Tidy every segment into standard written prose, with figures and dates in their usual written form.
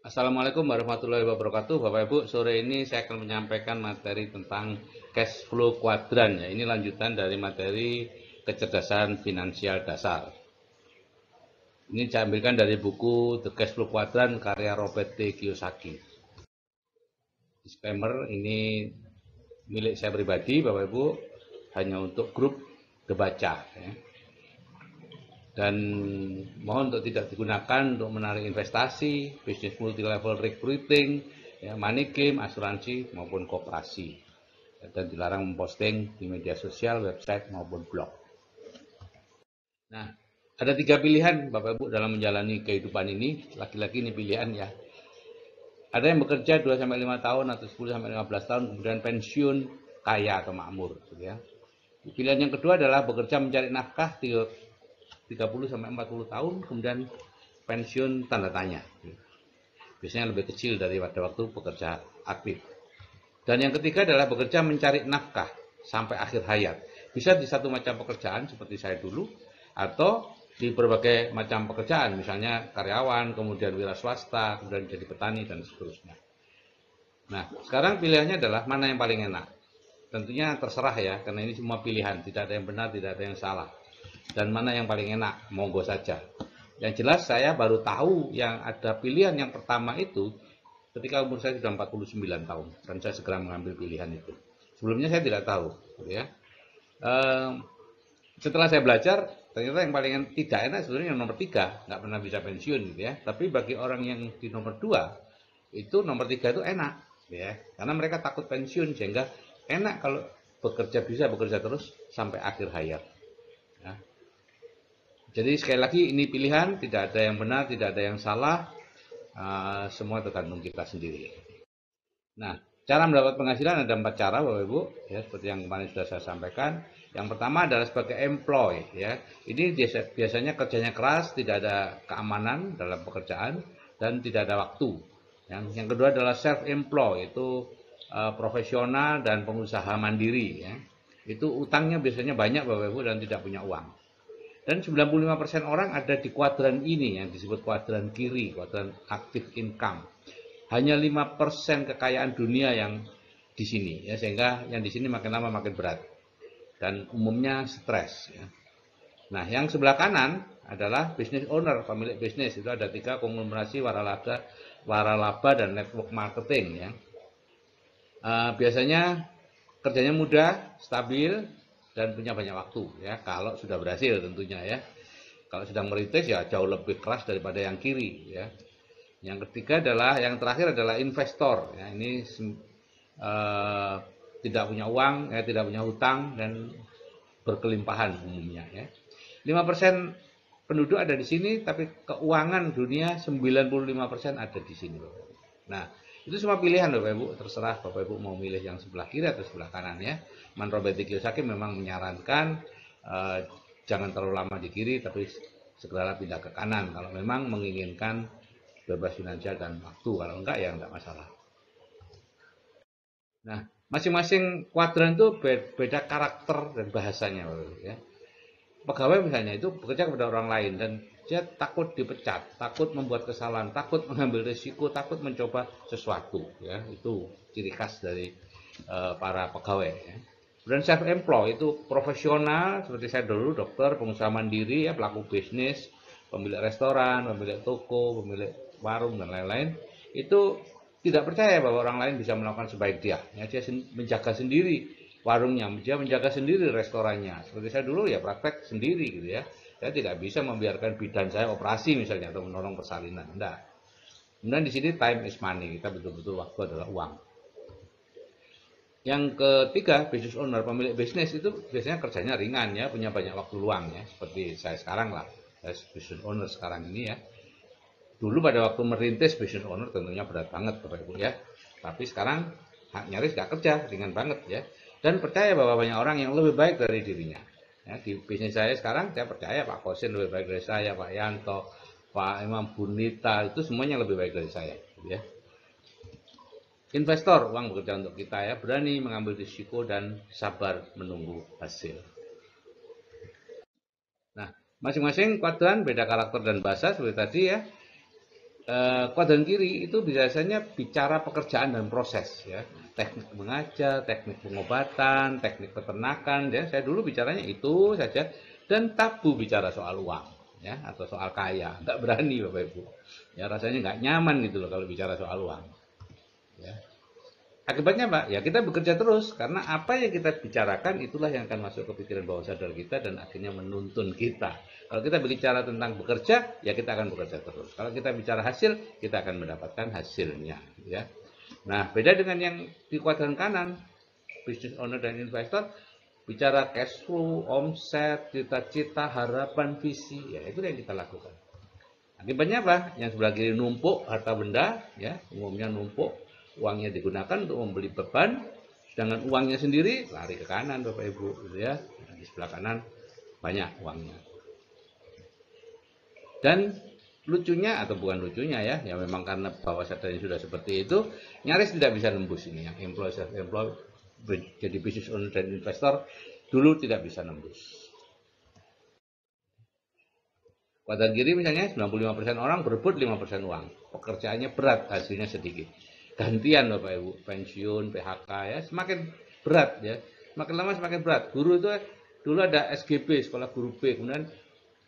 Assalamualaikum warahmatullahi wabarakatuh. Bapak Ibu, sore ini saya akan menyampaikan materi tentang cash flow kuadran ya. Ini lanjutan dari materi kecerdasan finansial dasar. Ini saya ambilkan dari buku The Cash Flow Quadrant karya Robert T. Kiyosaki. Disclaimer, ini milik saya pribadi, Bapak Ibu, hanya untuk grup debaca ya. Dan mohon untuk tidak digunakan untuk menarik investasi, bisnis multi level recruiting, ya, money game, asuransi maupun koperasi, dan dilarang memposting di media sosial, website maupun blog. Nah, ada 3 pilihan Bapak Ibu dalam menjalani kehidupan ini. Laki-laki ini pilihan ya. Ada yang bekerja 2-5 tahun atau 10-15 tahun kemudian pensiun kaya atau makmur gitu ya. Pilihan yang kedua adalah bekerja mencari nafkah 30-40 tahun kemudian pensiun tanda tanya. Biasanya lebih kecil dari pada waktu bekerja aktif. Dan yang ketiga adalah bekerja mencari nafkah sampai akhir hayat. Bisa di satu macam pekerjaan seperti saya dulu, atau di berbagai macam pekerjaan, misalnya karyawan, kemudian wira swasta, kemudian jadi petani, dan seterusnya. Nah, sekarang pilihannya adalah mana yang paling enak. Tentunya terserah ya, karena ini semua pilihan, tidak ada yang benar, tidak ada yang salah. Dan mana yang paling enak, monggo saja. Yang jelas saya baru tahu yang ada pilihan yang pertama itu ketika umur saya sudah 49 tahun dan saya segera mengambil pilihan itu. Sebelumnya saya tidak tahu, gitu ya. Setelah saya belajar, ternyata yang paling tidak enak sebenarnya yang nomor 3, nggak pernah bisa pensiun, gitu ya. Tapi bagi orang yang di nomor 2, itu nomor 3 itu enak, gitu ya. Karena mereka takut pensiun sehingga enak kalau bekerja bisa bekerja terus sampai akhir hayat. Ya. Jadi sekali lagi ini pilihan, tidak ada yang benar, tidak ada yang salah, semua tergantung kita sendiri. Nah, cara mendapat penghasilan ada 4 cara, Bapak Ibu, ya seperti yang kemarin sudah saya sampaikan. Yang pertama adalah sebagai employee, ya. Ini biasanya kerjanya keras, tidak ada keamanan dalam pekerjaan dan tidak ada waktu. Yang kedua adalah self employed, itu profesional dan pengusaha mandiri, ya. Itu utangnya biasanya banyak, Bapak Ibu, dan tidak punya uang. Dan 95% orang ada di kuadran ini yang disebut kuadran kiri, kuadran active income. Hanya 5% kekayaan dunia yang di sini ya, sehingga yang di sini makin lama makin berat dan umumnya stres ya. Nah, yang sebelah kanan adalah business owner, pemilik bisnis. Itu ada 3 konglomerasi waralaba dan network marketing ya. Biasanya kerjanya mudah, stabil, dan punya banyak waktu ya, kalau sudah berhasil tentunya ya. Kalau sedang merintis ya jauh lebih keras daripada yang kiri ya. Yang ketiga adalah, yang terakhir adalah investor ya. Ini tidak punya uang ya, tidak punya hutang dan berkelimpahan umumnya ya. 5% penduduk ada di sini, tapi keuangan dunia 95% ada di sini. Nah, itu semua pilihan Bapak Ibu, terserah Bapak Ibu mau milih yang sebelah kiri atau sebelah kanan ya. Robert T. Kiyosaki memang menyarankan jangan terlalu lama di kiri, tapi segeralah pindah ke kanan kalau memang menginginkan bebas finansial dan waktu. Kalau enggak ya enggak masalah. Nah, masing-masing kuadran itu beda karakter dan bahasanya, ya. Pegawai misalnya itu bekerja kepada orang lain dan dia takut dipecat, takut membuat kesalahan, takut mengambil risiko, takut mencoba sesuatu, ya. Itu ciri khas dari para pegawai, ya. Dan self employed itu profesional seperti saya dulu, dokter, pengusaha mandiri ya, pelaku bisnis, pemilik restoran, pemilik toko, pemilik warung dan lain-lain. Itu tidak percaya bahwa orang lain bisa melakukan sebaik dia. Ya, dia menjaga sendiri warungnya, dia menjaga sendiri restorannya. Seperti saya dulu ya praktek sendiri gitu ya. Saya tidak bisa membiarkan bidan saya operasi misalnya atau menolong persalinan. Enggak. Kemudian di sini time is money. Kita betul-betul waktu adalah uang. Yang ketiga, business owner, pemilik bisnis itu biasanya kerjanya ringan ya, punya banyak waktu luang ya. Seperti saya sekarang lah, saya business owner sekarang ini ya. Dulu pada waktu merintis business owner tentunya berat banget Bapak Ibu ya. Tapi sekarang nyaris gak kerja, ringan banget ya. Dan percaya bahwa banyak orang yang lebih baik dari dirinya. Ya, di bisnis saya sekarang saya percaya Pak Kosin lebih baik dari saya, Pak Yanto, Pak Imam Bunita, itu semuanya lebih baik dari saya. Gitu ya. Investor, uang bekerja untuk kita ya, berani mengambil risiko dan sabar menunggu hasil. Nah, masing-masing kuadran beda karakter dan bahasa seperti tadi ya. kuadran kiri itu biasanya bicara pekerjaan dan proses ya, teknik mengajar, teknik pengobatan, teknik peternakan ya. Saya dulu bicaranya itu saja dan tabu bicara soal uang ya atau soal kaya, nggak berani Bapak Ibu. Ya rasanya nggak nyaman gitu loh kalau bicara soal uang. Ya. Akibatnya Pak, ya kita bekerja terus karena apa yang kita bicarakan itulah yang akan masuk ke pikiran bawah sadar kita dan akhirnya menuntun kita. Kalau kita bicara tentang bekerja, ya kita akan bekerja terus. Kalau kita bicara hasil, kita akan mendapatkan hasilnya. Ya. Nah, beda dengan yang di kuadran kanan, business owner dan investor, bicara cash flow, omset, cita-cita, harapan, visi, ya itu yang kita lakukan. Akibatnya apa? Yang sebelah kiri numpuk harta benda, ya umumnya numpuk, uangnya digunakan untuk membeli beban, sedangkan uangnya sendiri lari ke kanan Bapak Ibu, gitu ya. Di sebelah kanan banyak uangnya. Dan lucunya atau bukan lucunya ya, ya memang karena bawah sadarnya sudah seperti itu, nyaris tidak bisa nembus ini yang employee self employed jadi business owner dan investor dulu tidak bisa nembus. Kuadran kiri misalnya 95% orang berebut 5% uang. Pekerjaannya berat, hasilnya sedikit. Gantian Bapak Ibu, pensiun, PHK ya, semakin berat ya. Semakin lama semakin berat. Guru itu dulu ada SGB, sekolah guru B, kemudian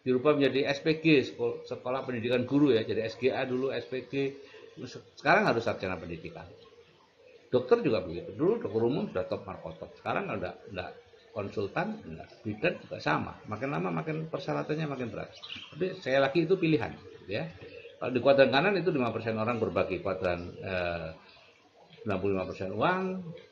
dirubah menjadi SPG, sekolah pendidikan guru ya. Jadi SGA dulu, SPG. Sekarang harus sarjana pendidikan. Dokter juga begitu. Dulu dokter umum sudah top markotop. Sekarang enggak konsultan, bidan juga sama. Makin lama makin persyaratannya makin berat. Tapi saya lagi itu pilihan, ya. Kalau di kuadran kanan itu 5% orang berbagi kuadran 95% uang,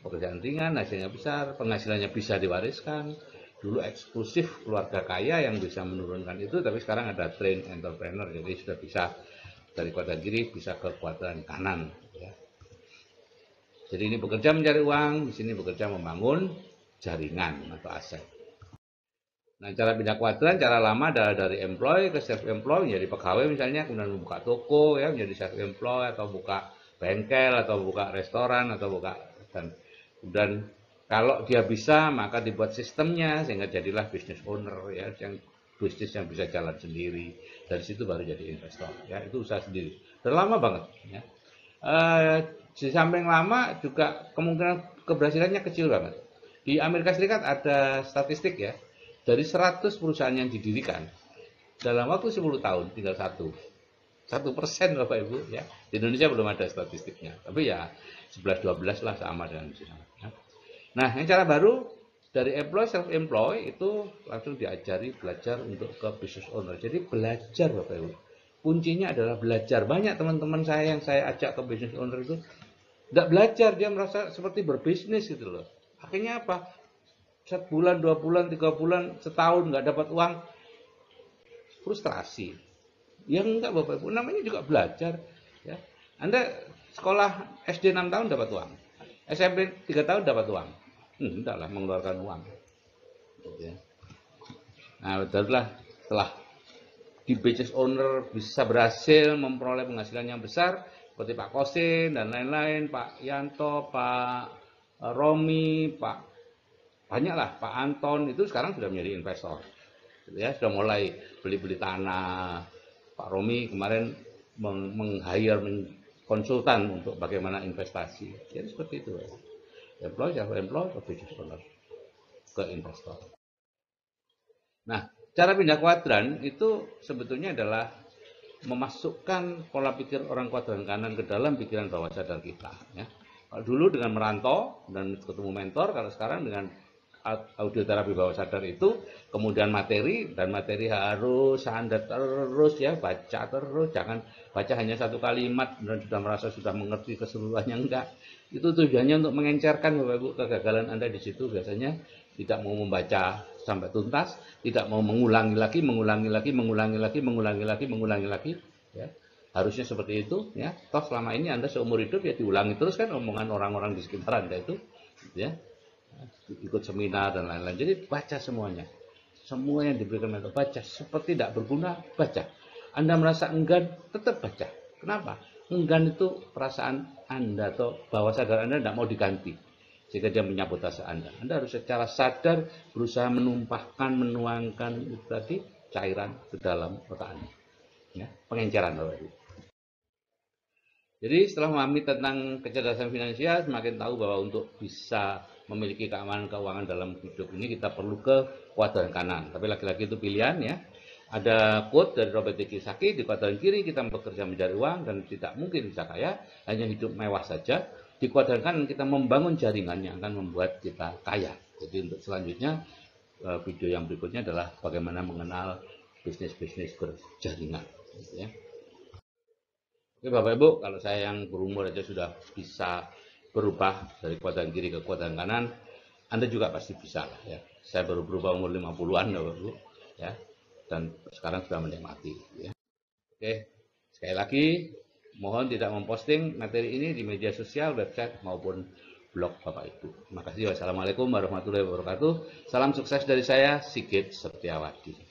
pekerjaan ringan, hasilnya besar, penghasilannya bisa diwariskan. Dulu eksklusif keluarga kaya yang bisa menurunkan itu, tapi sekarang ada train entrepreneur, jadi sudah bisa dari kuadran kiri bisa ke kuadran kanan. Ya. Jadi ini bekerja mencari uang, di sini bekerja membangun jaringan atau aset. Nah, cara pindah kuadran, cara lama adalah dari employee ke self employed, menjadi pegawai misalnya, kemudian membuka toko ya, menjadi self employed atau buka bengkel atau buka restoran atau buka dan kalau dia bisa maka dibuat sistemnya sehingga jadilah business owner ya, yang bisnis yang bisa jalan sendiri. Dari situ baru jadi investor ya, itu usaha sendiri. Dan lama banget ya. Di samping lama juga kemungkinan keberhasilannya kecil banget. Di Amerika Serikat ada statistik ya, dari 100 perusahaan yang didirikan, dalam waktu 10 tahun tinggal 1% Bapak Ibu ya. Di Indonesia belum ada statistiknya, tapi ya 11-12 lah sama dengan di sana. Ya. Nah, yang cara baru dari employee self employed itu langsung diajari belajar untuk ke business owner. Jadi belajar Bapak Ibu. Kuncinya adalah belajar. Banyak teman-teman saya yang saya ajak ke business owner itu tidak belajar, dia merasa seperti berbisnis gitu loh. Akhirnya apa? 1 bulan, 2 bulan, 3 bulan, setahun nggak dapat uang, frustrasi. Yang enggak Bapak Ibu, namanya juga belajar. Ya. Anda sekolah SD 6 tahun dapat uang, SMP 3 tahun dapat uang. Enggak lah mengeluarkan uang. Gitu ya. Nah, barulah setelah di business owner bisa berhasil memperoleh penghasilan yang besar, seperti Pak Kosin dan lain-lain, Pak Yanto, Pak Romi, banyaklah, Pak Anton itu sekarang sudah menjadi investor, ya sudah mulai beli-beli tanah. Pak Romi kemarin meng-hire konsultan untuk bagaimana investasi. Jadi seperti itu, employee, self-employed, ke business owner, ke investor. Nah, cara pindah kuadran itu sebetulnya adalah memasukkan pola pikir orang kuadran kanan ke dalam pikiran bawah sadar kita. Ya. Kalau dulu dengan merantau dan ketemu mentor, kalau sekarang dengan audio terapi bawah sadar itu, kemudian materi, dan materi harus Anda terus ya, baca terus, jangan baca hanya satu kalimat dan sudah merasa sudah mengerti keseluruhannya, enggak. Itu tujuannya untuk mengencerkan Bapak Ibu kegagalan Anda di situ biasanya tidak mau membaca sampai tuntas, tidak mau mengulangi lagi ya. Harusnya seperti itu ya. Toh selama ini Anda seumur hidup ya diulangi terus kan omongan orang-orang di sekitar Anda itu ya. Ikut seminar dan lain-lain. Jadi baca semuanya. Semua yang diberikan mentor baca. Seperti tidak berguna, baca. Anda merasa enggan, tetap baca. Kenapa? Enggan itu perasaan Anda atau bawah sadar Anda tidak mau diganti. Sehingga dia menyabotase Anda. Anda harus secara sadar berusaha menumpahkan, menuangkan itu tadi cairan ke dalam otak Anda. Ya, pengenceran Bapak Ibu. Jadi setelah memahami tentang kecerdasan finansial, semakin tahu bahwa untuk bisa memiliki keamanan keuangan dalam hidup ini kita perlu ke kuadran kanan. Tapi lagi-lagi itu pilihan ya. Ada quote dari Robert Kiyosaki, di kuadran kiri kita bekerja mencari uang dan tidak mungkin bisa kaya, hanya hidup mewah saja. Di kuadran kanan kita membangun jaringan yang akan membuat kita kaya. Jadi untuk selanjutnya video yang berikutnya adalah bagaimana mengenal bisnis-bisnis berjaringan. Gitu ya. Oke Bapak Ibu, kalau saya yang berumur aja sudah bisa berubah dari kuadran kiri ke kuadran kanan, Anda juga pasti bisa lah ya. Saya baru berubah umur 50-an Bapak Ibu ya. Dan sekarang sudah menikmati ya. Oke, sekali lagi mohon tidak memposting materi ini di media sosial, website maupun blog Bapak Ibu. Terima kasih. Wassalamualaikum warahmatullahi wabarakatuh. Salam sukses dari saya, Sigit Setiawadi.